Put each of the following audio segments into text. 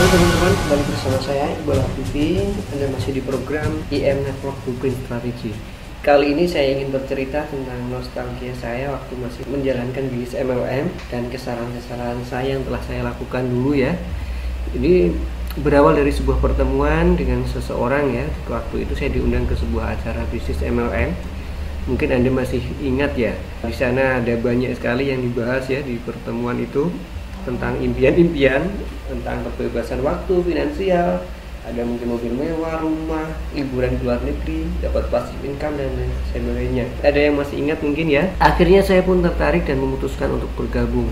teman-teman, kembali bersama saya Iqbal Afifi. Anda masih di program IM Network Blueprint Strategy. Kali ini saya ingin bercerita tentang nostalgia saya waktu masih menjalankan bisnis MLM dan kesalahan-kesalahan saya yang telah saya lakukan dulu ya. Ini berawal dari sebuah pertemuan dengan seseorang ya. Waktu itu saya diundang ke sebuah acara bisnis MLM. Mungkin Anda masih ingat ya. Di sana ada banyak sekali yang dibahas ya di pertemuan itu, tentang impian-impian, tentang kebebasan waktu, finansial, ada mungkin mobil mewah, rumah, liburan ke luar negeri, dapat passive income dan lain sebagainya. Ada yang masih ingat mungkin ya. Akhirnya saya pun tertarik dan memutuskan untuk bergabung.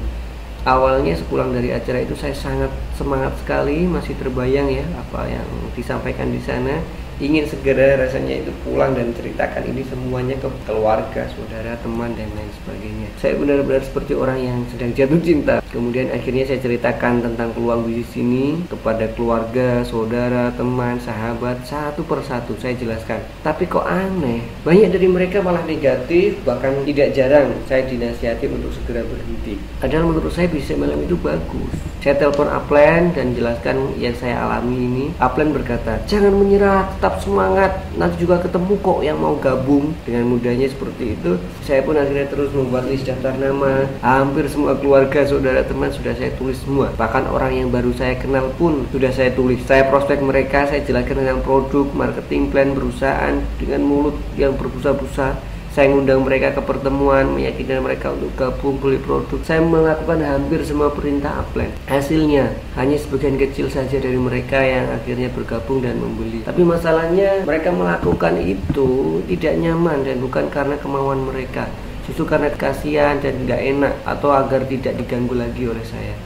Awalnya sepulang dari acara itu saya sangat semangat sekali, masih terbayang ya apa yang disampaikan di sana. Ingin segera rasanya itu pulang dan ceritakan ini semuanya ke keluarga, saudara, teman dan lain sebagainya. Saya benar-benar seperti orang yang sedang jatuh cinta. Kemudian akhirnya saya ceritakan tentang peluang bisnis ini kepada keluarga, saudara, teman, sahabat, satu persatu saya jelaskan. Tapi kok aneh, banyak dari mereka malah negatif, bahkan tidak jarang saya dinasihati untuk segera berhenti. Padahal menurut saya bisnis MLM itu bagus. Saya telepon upline dan jelaskan yang saya alami ini. Upline berkata, jangan menyerah, tetap semangat, nanti juga ketemu kok yang mau gabung. Dengan mudahnya seperti itu, saya pun akhirnya terus membuat list daftar nama. Hampir semua keluarga, saudara, teman sudah saya tulis semua. Bahkan orang yang baru saya kenal pun sudah saya tulis. Saya prospek mereka, saya jelaskan tentang produk, marketing plan perusahaan dengan mulut yang berbusa-busa. Saya mengundang mereka ke pertemuan, meyakinkan mereka untuk gabung beli produk. Saya melakukan hampir semua perintah upline. Hasilnya, hanya sebagian kecil saja dari mereka yang akhirnya bergabung dan membeli. Tapi masalahnya, mereka melakukan itu tidak nyaman dan bukan karena kemauan mereka. Justru karena kasihan dan tidak enak atau agar tidak diganggu lagi oleh saya.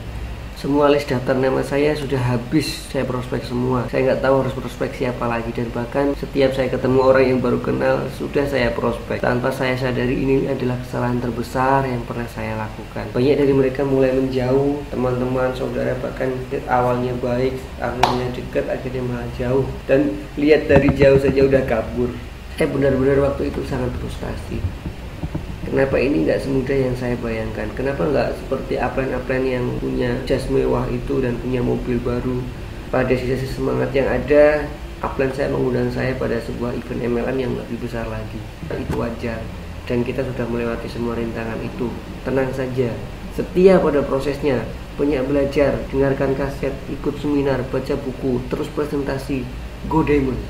Semua list daftar nama saya sudah habis, saya prospek semua. Saya nggak tahu harus prospek siapa lagi, dan bahkan setiap saya ketemu orang yang baru kenal sudah saya prospek. Tanpa saya sadari ini adalah kesalahan terbesar yang pernah saya lakukan. Banyak dari mereka mulai menjauh, teman-teman, saudara, bahkan awalnya baik, akhirnya dekat, akhirnya malah jauh. Dan lihat dari jauh saja udah kabur. Saya benar-benar waktu itu sangat frustasi. Kenapa ini nggak semudah yang saya bayangkan? Kenapa nggak seperti upline-upline yang punya jas mewah itu dan punya mobil baru? Pada sisi semangat yang ada, upline saya mengundang saya pada sebuah event MLM yang lebih besar lagi. Itu wajar, dan kita sudah melewati semua rintangan itu. Tenang saja, setia pada prosesnya, banyak belajar, dengarkan kaset, ikut seminar, baca buku, terus presentasi, go diamond.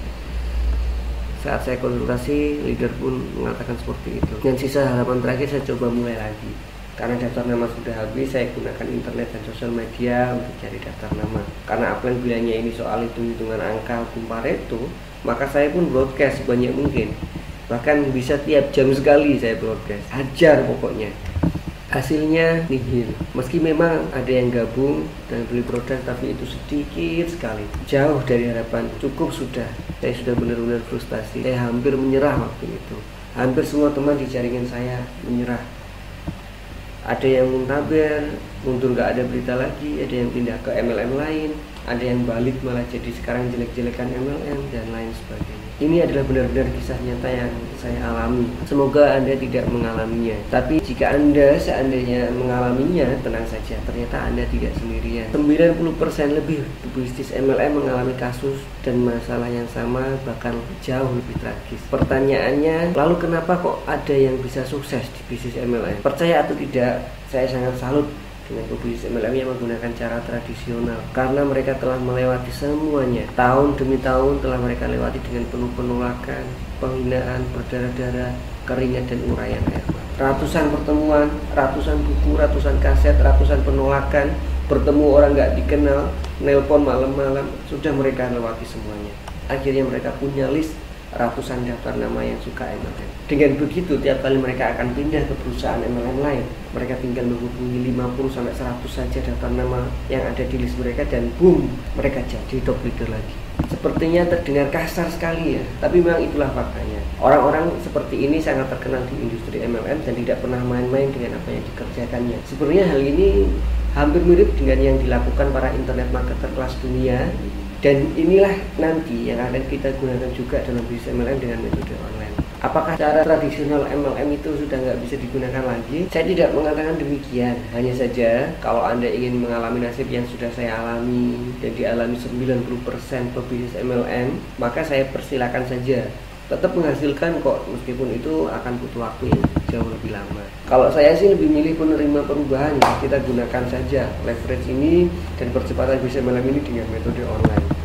Saat saya konsultasi, leader pun mengatakan seperti itu. Dan sisa harapan terakhir saya coba mulai lagi. Karena daftar nama sudah habis, saya gunakan internet dan sosial media untuk cari daftar nama. Karena upline bilangnya ini soal hitung-hitungan angka hukum Pareto, maka saya pun broadcast sebanyak mungkin. Bahkan bisa tiap jam sekali saya broadcast. Hajar pokoknya. Hasilnya nihil. Meski memang ada yang gabung dan beli produk, tapi itu sedikit sekali, jauh dari harapan. Cukup sudah. Saya sudah benar-benar frustasi. Saya hampir menyerah waktu itu. Hampir semua teman di jaringan saya menyerah. Ada yang muntaber, mundur gak ada berita lagi. Ada yang pindah ke MLM lain. Ada yang balik malah jadi sekarang jelek-jelekan MLM dan lain sebagainya. Ini adalah benar-benar kisah nyata yang saya alami. Semoga Anda tidak mengalaminya. Tapi jika Anda seandainya mengalaminya, tenang saja, ternyata Anda tidak sendirian. 90% lebih bisnis MLM mengalami kasus dan masalah yang sama, bahkan jauh lebih tragis. Pertanyaannya, lalu kenapa kok ada yang bisa sukses di bisnis MLM? Percaya atau tidak, saya sangat salut dengan pebisnis MLM yang menggunakan cara tradisional, karena mereka telah melewati semuanya. Tahun demi tahun telah mereka lewati dengan penuh penolakan, penghinaan, berdarah-darah, keringat dan urayan air mata. Ratusan pertemuan, ratusan buku, ratusan kaset, ratusan penolakan, bertemu orang gak dikenal, nelpon malam-malam, sudah mereka lewati semuanya. Akhirnya mereka punya list ratusan daftar nama yang suka MLM. Dengan begitu, tiap kali mereka akan pindah ke perusahaan MLM lain, mereka tinggal menghubungi 50-100 saja daftar nama yang ada di list mereka, dan boom, mereka jadi top leader lagi. Sepertinya terdengar kasar sekali ya, tapi memang itulah faktanya. Orang-orang seperti ini sangat terkenal di industri MLM dan tidak pernah main-main dengan apa yang dikerjakannya. Sebenarnya hal ini hampir mirip dengan yang dilakukan para internet marketer kelas dunia. Dan inilah nanti yang akan kita gunakan juga dalam bisnis MLM dengan metode online. Apakah cara tradisional MLM itu sudah nggak bisa digunakan lagi? Saya tidak mengatakan demikian. Hanya saja kalau Anda ingin mengalami nasib yang sudah saya alami dan dialami 90% pebisnis MLM, maka saya persilakan saja. Tetap menghasilkan kok, meskipun itu akan butuh waktu yang jauh lebih lama. Kalau saya sih lebih milih penerima perubahan, ya. Kita gunakan saja leverage ini dan percepatan bisnis MLM ini dengan metode online.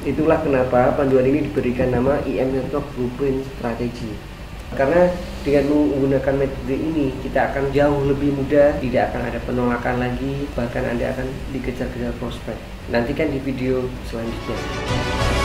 Itulah kenapa panduan ini diberikan nama IM Network Blueprint Strategy. Karena dengan menggunakan metode ini kita akan jauh lebih mudah, tidak akan ada penolakan lagi, bahkan Anda akan dikejar-kejar prospek. Nantikan di video selanjutnya.